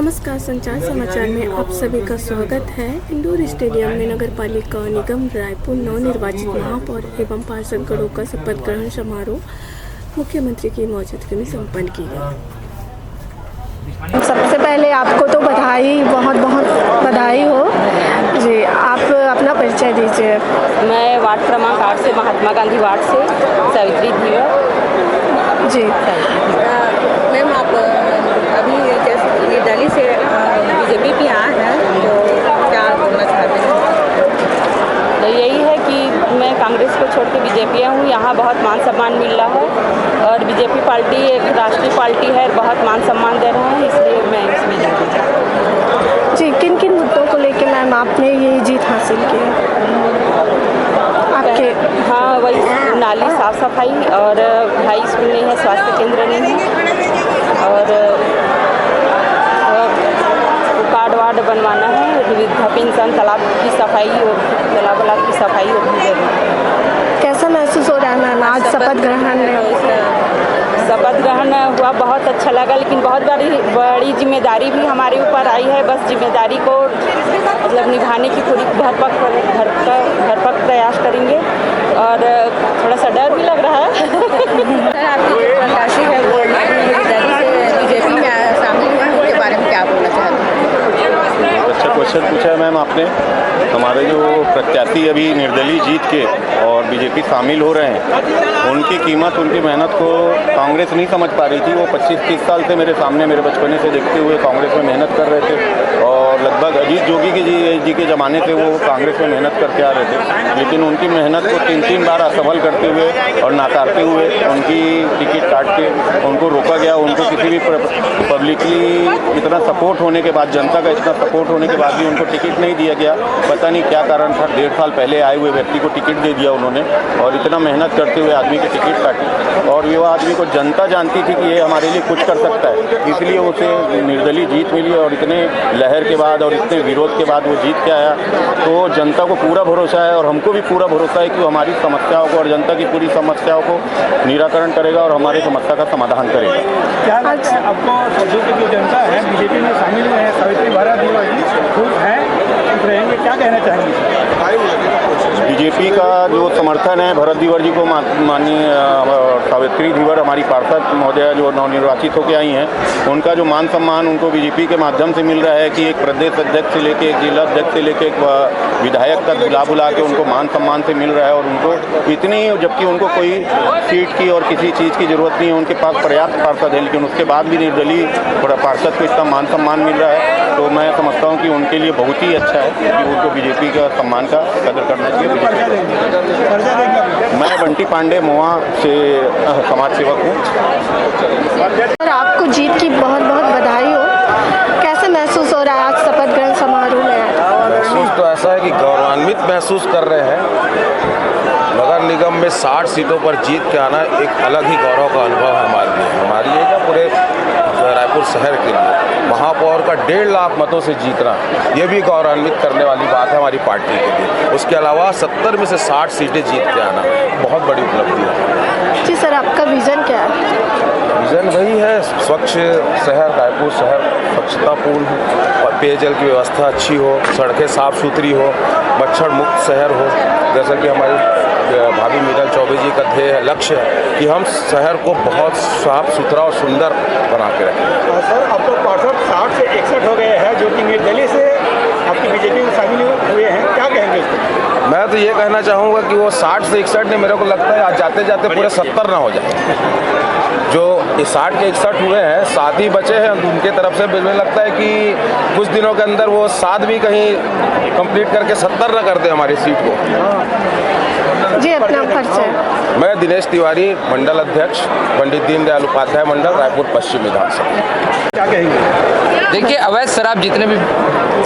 नमस्कार, संचार समाचार में आप सभी का स्वागत है। इंडोर स्टेडियम में नगर पालिका निगम रायपुर नवनिर्वाचित महापौर एवं पार्षदगणों का शपथ ग्रहण समारोह मुख्यमंत्री की मौजूदगी में संपन्न की गई। सबसे पहले आपको तो बधाई, बहुत बहुत बधाई हो जी। आप अपना परिचय दीजिए। मैं वार्ड क्रमांक 8 से, महात्मा गांधी वार्ड से सावित्री धीवर जी। मैम, आप अभी जैसे निर्दलीय से बीजेपी की आए हैं, तो क्या बोलना चाहते हैं? तो यही है कि मैं कांग्रेस को छोड़ के बीजेपी हूँ। यहाँ बहुत मान सम्मान मिल रहा है और बीजेपी पार्टी एक राष्ट्रीय पार्टी है, बहुत मान सम्मान दे रहे हैं, इसलिए मैं इसमें जुड़ी। जी, किन किन मुद्दों को लेकर मैम आपने ये जीत हासिल की आपके? हाँ, वही नाली साफ सफाई और हाई स्कूल नहीं है, स्वास्थ्य केंद्र नहीं है और कार्ड वार्ड बनवाना है, वृद्धा पेंशन, तालाब की सफाई और तालाब की सफाई और भी जरूरी है। कैसा महसूस हो रहा है मैम आज शपथ ग्रहण में? शपथ ग्रहण हुआ, बहुत अच्छा लगा, लेकिन बहुत बड़ी जिम्मेदारी भी हमारे ऊपर आई है। बस जिम्मेदारी को मतलब निभाने की पूरी भरपक प्रयास करेंगे और थोड़ा सा डर भी लग रहा है। सर, आपकी जो प्रत्याशी है वो निर्दलीय से बीजेपी में शामिल हुए हैं, उनके बारे में क्या बोलना चाहते हैं? अच्छा क्वेश्चन पूछा है मैम आपने। हमारे जो प्रत्याशी अभी निर्दलीय जीत के और बीजेपी शामिल हो रहे हैं, उनकी कीमत, उनकी मेहनत को कांग्रेस नहीं समझ पा रही थी। वो 25-30 साल से मेरे सामने, मेरे बचपने से देखते हुए कांग्रेस में मेहनत कर रहे थे और लगभग अजीत जोगी जी के ज़माने से वो कांग्रेस में मेहनत करके आ रहे थे, लेकिन उनकी मेहनत को 3-3 बार असफल करते हुए और नाकारते हुए उनकी टिकट काट के उनको रोका गया। उनको किसी भी पब्लिकली इतना सपोर्ट होने के बाद, जनता का इतना सपोर्ट होने के बाद भी उनको टिकट नहीं दिया गया। पता नहीं क्या कारण था। 1.5 साल पहले आए हुए व्यक्ति को टिकट दे दिया उन्होंने और इतना मेहनत करते हुए आदमी की टिकट काटी और वो आदमी को जनता जानती थी कि ये हमारे लिए कुछ कर सकता है, इसलिए उसे निर्दलीय जीत मिली और इतने लहर के बाद और इतने विरोध के बाद वो जीत के आया। तो जनता को पूरा भरोसा है और हमको भी पूरा भरोसा है कि वो हमारी समस्याओं को और जनता की पूरी समस्याओं को निराकरण करेगा और हमारी समस्या का समाधान करेगा। क्या लगता है आपको, सोचो कि जो जनता है बीजेपी में शामिल हुए हैं, सावित्री खुश हैं, रहेंगे, क्या कहना चाहेंगे? बीजेपी का जो समर्थन है भरत धीवर जी को, माननीय सावित्री धीवर हमारी पार्षद महोदया जो नवनिर्वाचित होकर आई हैं, उनका जो मान सम्मान उनको बीजेपी के माध्यम से मिल रहा है कि एक प्रदेश अध्यक्ष से लेके, एक जिला अध्यक्ष से लेके, एक विधायक तक बुला के उनको मान सम्मान से मिल रहा है और उनको इतनी, जबकि उनको कोई सीट की और किसी चीज़ की ज़रूरत नहीं है, उनके पास पर्याप्त पार्षद है, लेकिन उसके बाद भी निर्दलीय पार्षद को इतना मान सम्मान मिल रहा है। तो मैं समझता हूँ कि उनके लिए बहुत ही अच्छा है कि उनको बीजेपी का सम्मान का कदर करना चाहिए। मैं बंटी पांडे मोआ से समाज सेवक हूँ। सर, आपको जीत की बहुत बहुत बधाई हो। कैसे महसूस हो रहा है आज शपथ ग्रहण समारोह में? महसूस तो ऐसा है कि गौरवान्वित महसूस कर रहे हैं। नगर निगम में 60 सीटों पर जीत के आना एक अलग ही गौरव का अनुभव है हमारे लिए, हमारी ये क्या पूरे रायपुर शहर के लिए। महापौर का 1.5 लाख मतों से जीतना, ये भी गौरवान्वित करने वाली बात है हमारी पार्टी के लिए। उसके अलावा 70 में से 60 सीटें जीत के आना बहुत बड़ी उपलब्धि है। जी सर, आपका विज़न क्या है? विज़न वही है, स्वच्छ शहर, रायपुर शहर स्वच्छतापूर्ण हो और पेयजल की व्यवस्था अच्छी हो, सड़कें साफ़ सुथरी हो, मच्छर मुक्त शहर हो, जैसा कि हमारी भाभी मीनल चौबे जी का ध्येय है, लक्ष्य है कि हम शहर को बहुत साफ सुथरा और सुंदर बना के रखें। सर, अब तो पार्षद 60 से 61 हो गए हैं, जो कि निर्दलीय से आपकी बीजेपी में शामिल हुए हैं, क्या कहेंगे इसको? मैं तो ये कहना चाहूँगा कि वो 60 से 61 ने, मेरे को लगता है आज जाते जाते पूरे 70 ना हो जाए। जो 60 के 61 हुए हैं, 7 ही बचे हैं, उनके तरफ से मुझे लगता है कि कुछ दिनों के अंदर वो 7 भी कहीं कंप्लीट करके 70 ना कर दे हमारी सीट को। जी, अपना परिचय। मैं दिनेश तिवारी, मंडल अध्यक्ष, पंडित दीनदयाल उपाध्याय मंडल, रायपुर पश्चिम विधानसभा। क्या कहेंगे? देखिए, अवैध शराब जितने भी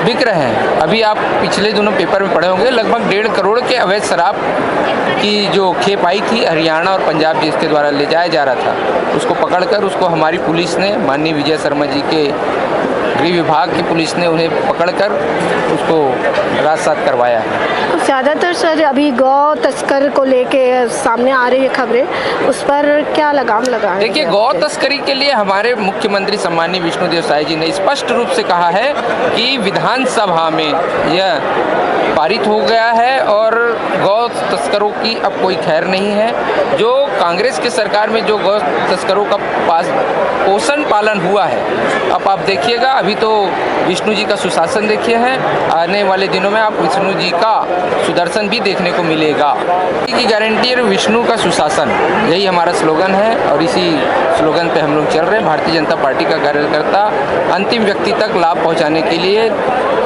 बिक रहे हैं, अभी आप पिछले दिनों पेपर में पढ़े होंगे, लगभग 1.5 करोड़ के अवैध शराब की जो खेप आई थी हरियाणा और पंजाब जिसके द्वारा ले जाया जा रहा था, उसको पकड़कर उसको हमारी पुलिस ने माननीय विजय शर्मा जी के गृह विभाग की पुलिस ने उन्हें पकड़कर उसको राजसात करवाया है। ज़्यादातर सर अभी गौ तस्कर को लेके सामने आ रही है खबरें, उस पर क्या लगाम लगा? देखिए, गौ तस्करी के लिए हमारे मुख्यमंत्री सम्माननीय विष्णुदेव साय जी ने स्पष्ट रूप से कहा है कि विधानसभा में यह पारित हो गया है और गौ तस्करों की अब कोई खैर नहीं है। जो कांग्रेस की सरकार में जो गौ तस्करों का पोषण पालन हुआ है, अब आप देखिएगा, अभी तो विष्णु जी का सुशासन देखिए है, आने वाले दिनों में आप विष्णु जी का सुदर्शन भी देखने को मिलेगा। की गारंटी है विष्णु का सुशासन, यही हमारा स्लोगन है और इसी स्लोगन पे हम लोग चल रहे हैं। भारतीय जनता पार्टी का कार्यकर्ता अंतिम व्यक्ति तक लाभ पहुंचाने के लिए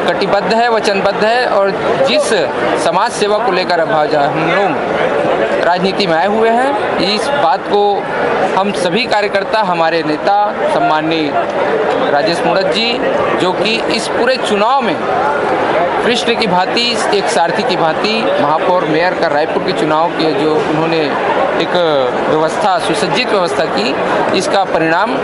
कटिबद्ध है, वचनबद्ध है और जिस समाज सेवा को लेकर अब हम लोग राजनीति में आए हुए हैं, इस बात को हम सभी कार्यकर्ता, हमारे नेता सम्माननीय राजेश मूणत जी, जो कि इस पूरे चुनाव में कृष्ण की भांति, एक सारथी की भांति महापौर मेयर का रायपुर के चुनाव के जो उन्होंने एक व्यवस्था, सुसज्जित व्यवस्था की, इसका परिणाम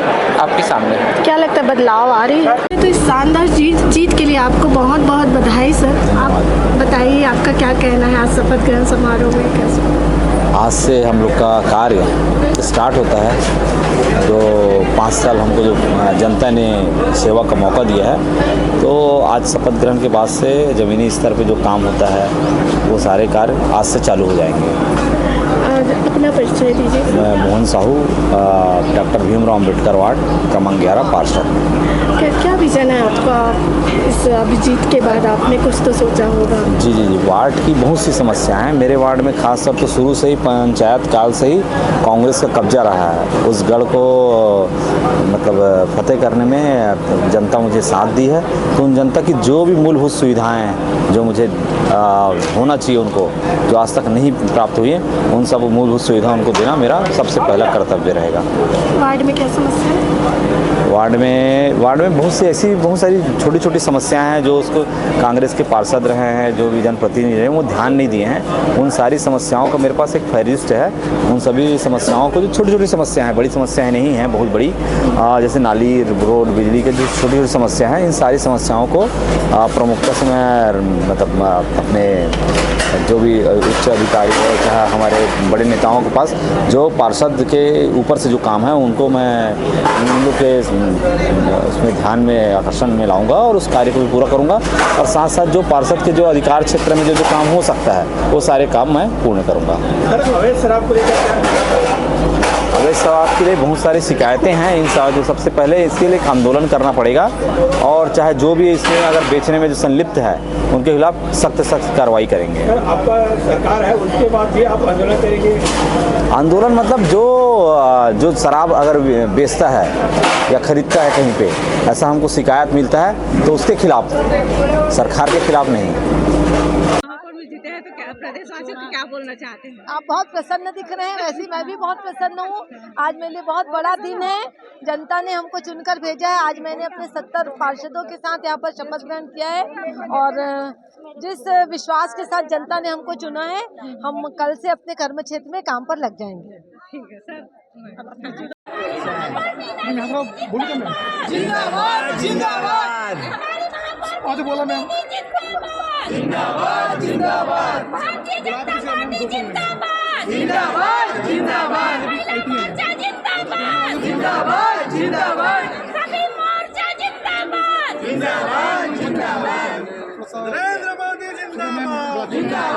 आपके सामने है। क्या लगता है बदलाव आ रही है? तो इस शानदार जीत के लिए आपको बहुत बहुत बधाई सर। आप बताइए आपका क्या कहना है आज शपथ ग्रहण समारोह में? कैसे आज से हम लोग का कार्य स्टार्ट होता है। जो 5 साल हमको जो जनता ने सेवा का मौका दिया है, तो आज शपथ ग्रहण के बाद से ज़मीनी स्तर पे जो काम होता है वो सारे कार्य आज से चालू हो जाएंगे। अपना परिचय दीजिए। मैं मोहन साहू, डॉक्टर भीमराव अम्बेडकर वार्ड क्रमांक 11 पार्षद। क्या विजन है आपका इस अभिजीत के बाद? आपने कुछ तो सोचा होगा। जी, वार्ड की बहुत सी समस्याएं हैं। मेरे वार्ड में खास तौर तो शुरू से ही पंचायत काल से ही कांग्रेस का कब्जा रहा है। उस गढ़ को मतलब फतेह करने में जनता मुझे साथ दी है। तो उन जनता की जो भी मूलभूत सुविधाएं हैं जो मुझे होना चाहिए उनको, जो आज तक नहीं प्राप्त हुई है, उन सब मूलभूत सुविधा उनको देना मेरा सबसे पहला कर्तव्य रहेगा। वार्ड में क्या समस्या है? वार्ड में बहुत सारी छोटी छोटी समस्याएं हैं जो उसको कांग्रेस के पार्षद रहे हैं, जो भी जनप्रतिनिधि हैं, वो ध्यान नहीं दिए हैं। उन सारी समस्याओं का मेरे पास एक फहरिस्त है। उन सभी समस्याओं को, जो छोटी छोटी समस्याएं हैं, बड़ी समस्याएं नहीं हैं, बहुत बड़ी, जैसे नाली, रोड, बिजली के जो छोटी छोटी समस्याएं हैं, इन सारी समस्याओं को प्रमुखता से मैं मतलब अपने जो भी उच्च अधिकारी है, चाहे हमारे बड़े नेताओं के पास जो पार्षद के ऊपर से जो काम है, उनको मैं उन लोग के उसमें ध्यान में, आकर्षण में लाऊंगा और उस कार्य को भी पूरा करूंगा। और साथ साथ जो पार्षद के जो अधिकार क्षेत्र में जो काम हो सकता है, वो सारे काम मैं पूर्ण करूंगा। अवैध शराब को लेकर अवैध शराब के लिए बहुत सारी शिकायतें हैं। इन जो सबसे पहले इसके लिए एक आंदोलन करना पड़ेगा और चाहे जो भी इसमें अगर बेचने में जो संलिप्त है, उनके खिलाफ सख्त कार्रवाई करेंगे। आपका सरकार है, उसके बाद भी आप आंदोलन करेंगे? आंदोलन मतलब जो शराब अगर बेचता है या खरीदता है कहीं पे, ऐसा हमको शिकायत मिलता है, तो उसके खिलाफ, सरकार के खिलाफ नहीं। जीते हैं तो क्या प्रदेशवासी तो क्या बोलना चाहते हैं? आप बहुत प्रसन्न दिख रहे हैं। वैसे मैं भी बहुत प्रसन्न हूँ। आज मेरे लिए बहुत बड़ा दिन है। जनता ने हमको चुनकर भेजा है। आज मैंने अपने 70 पार्षदों के साथ यहाँ पर शपथ ग्रहण किया है और जिस विश्वास के साथ जनता ने हमको चुना है, हम कल से अपने कर्म क्षेत्र में काम पर लग जाएंगे। ठीक है सर। जिंदाबाद जिंदाबाद। आज बोला मैम। जिंदाबाद जिंदाबाद। जिंदाबाद जिंदाबाद। जिंदाबाद जिंदाबाद। जिंदाबाद जिंदाबाद। सभी मोर्चा जिंदाबाद। जिंदाबाद जिंदाबाद। नरेंद्र मोदी जिंदाबाद।